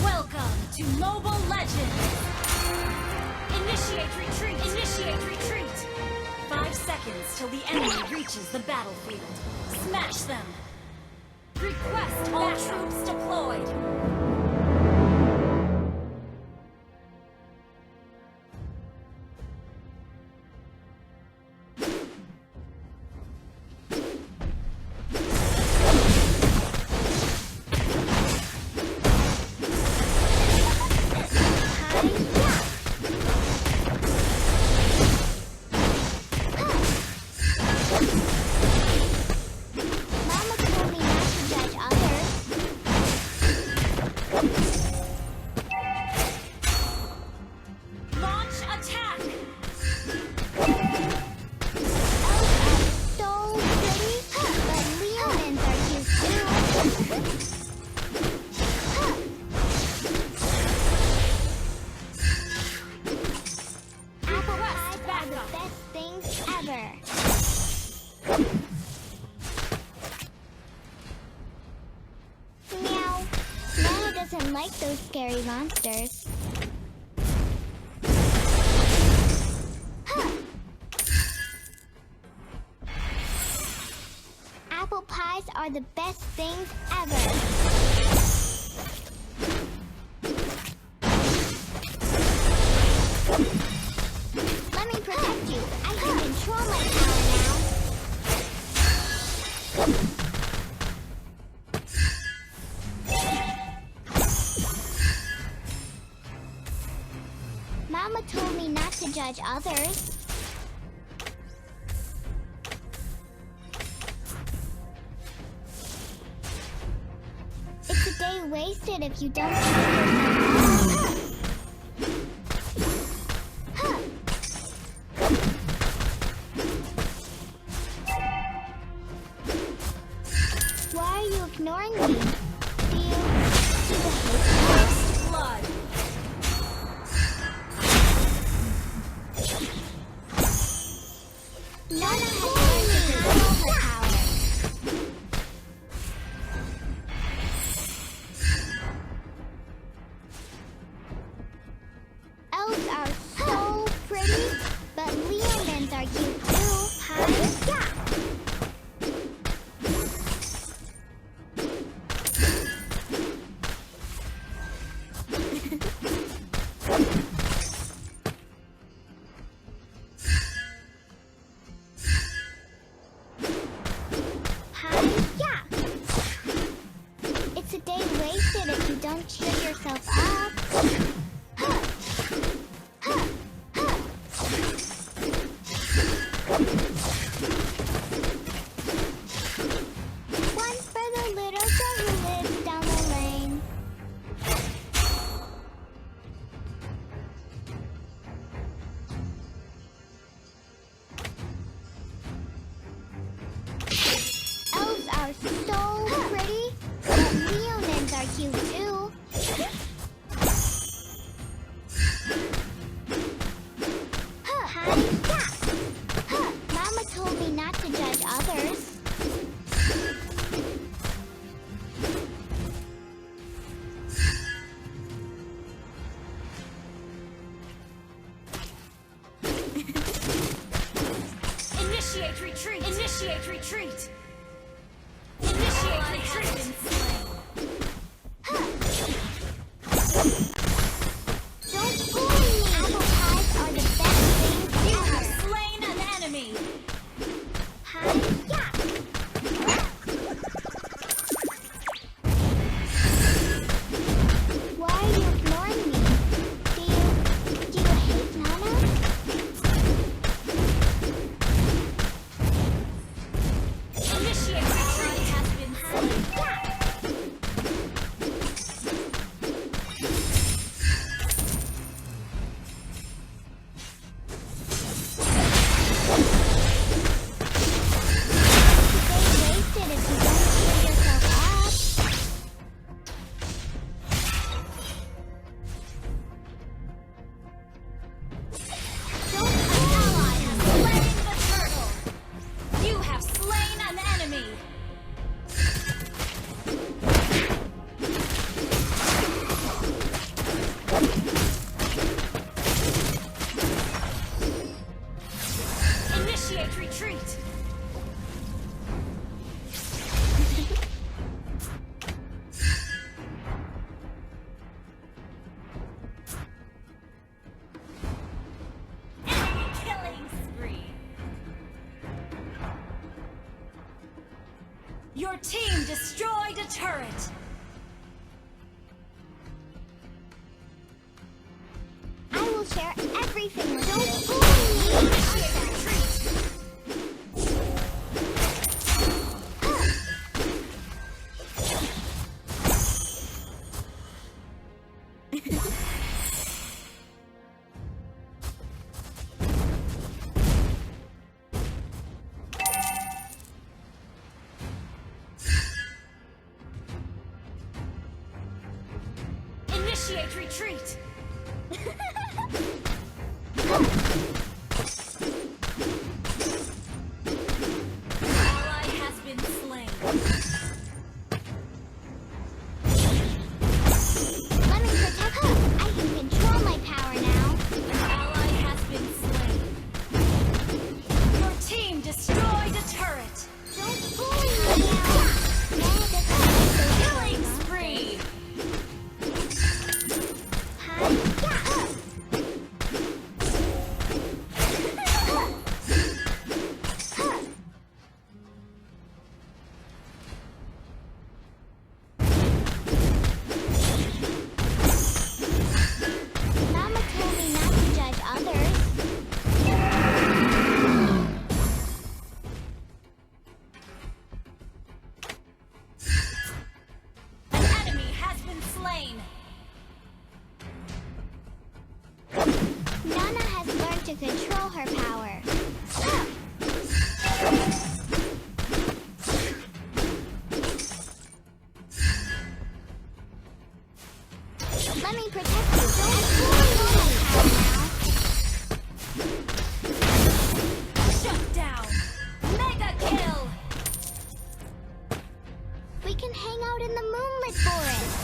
Welcome to Mobile Legends! Initiate retreat! Initiate retreat! 5 seconds till the enemy reaches the battlefield. Smash them! Request all troops deployed! Like those scary monsters. Apple pies are the best things ever. Let me protect you. I can control my power now. Mama told me not to judge others. It's a day wasted if you don't choose yourself. Why are you ignoring me? Do you see the hate? First blood! Nana has learned to control her power. Elves are so pretty, but Leomans are cute too. Hi-ya! It's a day wasted if you don't cheer yourself up. One for the little girl who lives down the lane. Elves are so pretty, but Leomans are cute too. Mama told me not to judge others. Initiate retreat! Initiate retreat! Initiate retreat! Don't fool me! Apple pies are the best things You have ever. slain an enemy! Hi-ya! Why are you ignoring me? Do you hate Nana? Initiate retreat has been slain! Initiate retreat! Enemy killing spree! Your team destroyed a turret! I will share everything with you. Initiate retreat! Initiate retreat! Ally has been slain. Let me protect her. I can control my power now. An ally has been slain. Your team destroyed a turret. Don't bully me now. Killing spree! Mama told me not to judge others. An enemy has been slain. Nana has learned to control her power. Let me protect you. Don't control my power now. Shut down. Mega kill. We can hang out in the moonlit forest.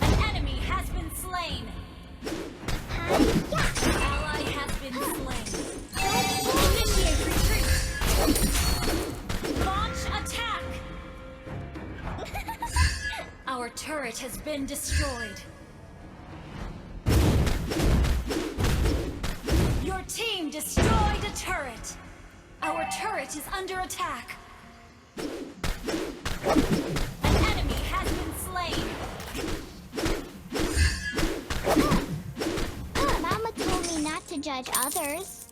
An enemy has been slain. Ally has been slain. Initiate retreat. Launch attack. Our turret has been destroyed. Your team destroyed a turret. Our turret is under attack. An enemy has been slain. Mama told me not to judge others.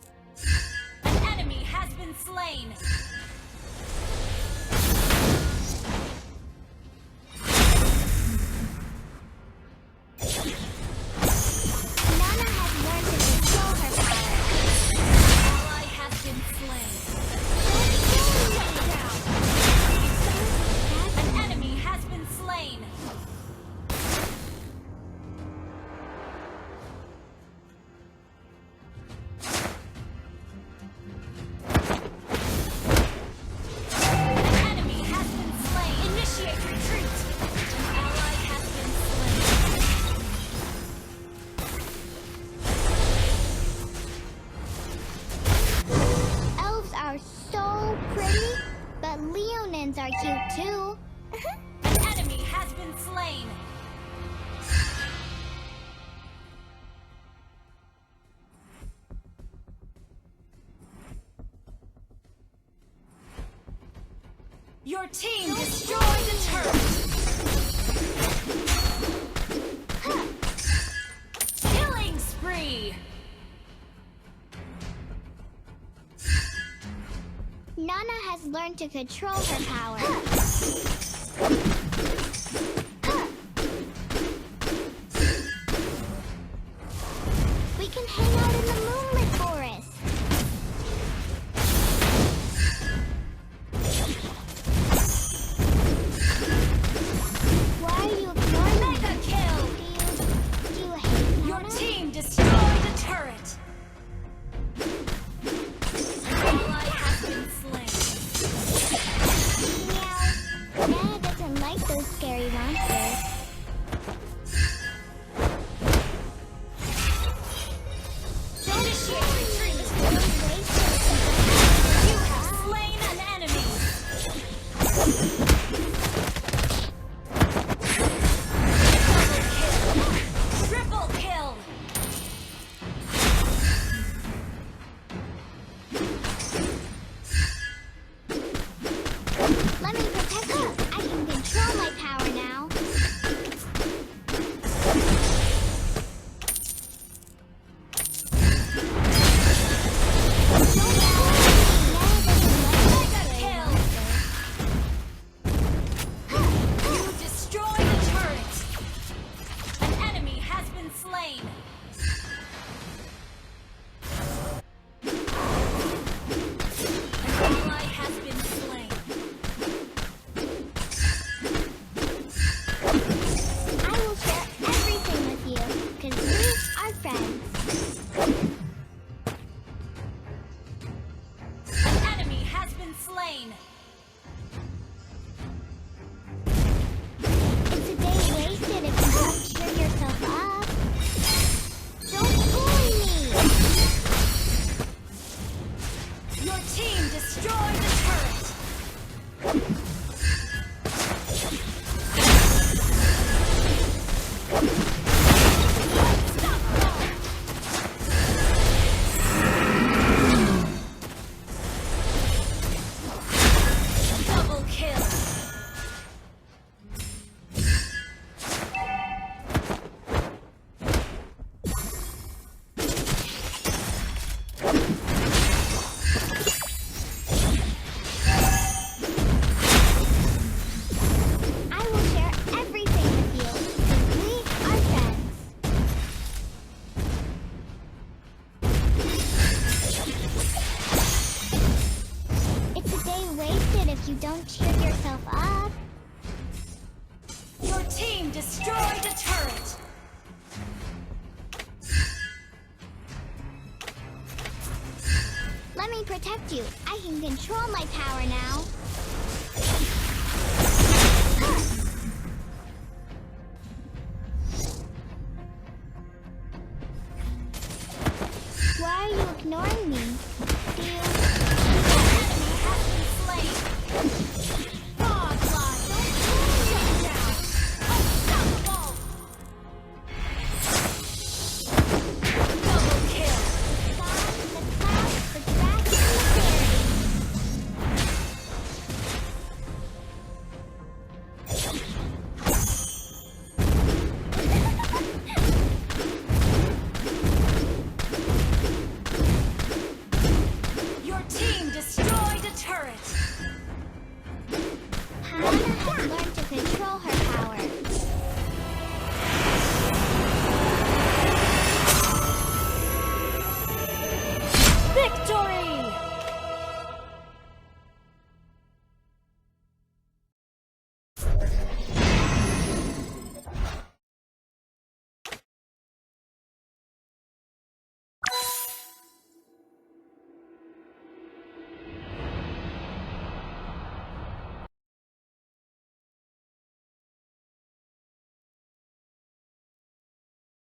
An enemy has been slain. Nana has learned to control her power. Ally has been slain. Shut down. An enemy has been slain. An enemy has been slain. Initiate retreat. An ally has been slain. Elves are so pretty, but Leonins are cute too. An enemy has been slain. Your team destroyed a turret. Killing spree. Nana has learned to control her power. We can hang out in the moonlit forest. legendary monsters. Initiate retreat. You have slain an enemy. Double kill. Triple kill. Let me protect you. I can control my power now. Mega kill. You destroy the turret. An enemy has been slain. An ally has been slain. I will share everything with you, because we are friends. An enemy has been slain. It's a day wasted if you don't cheer yourself up. Don't bully me! Your team destroyed the turret. Double kill. I will share everything with you, because we are friends. It's a day wasted if you don't cheer yourself up. Your team destroyed a turret. Let me protect you. I can control my power now.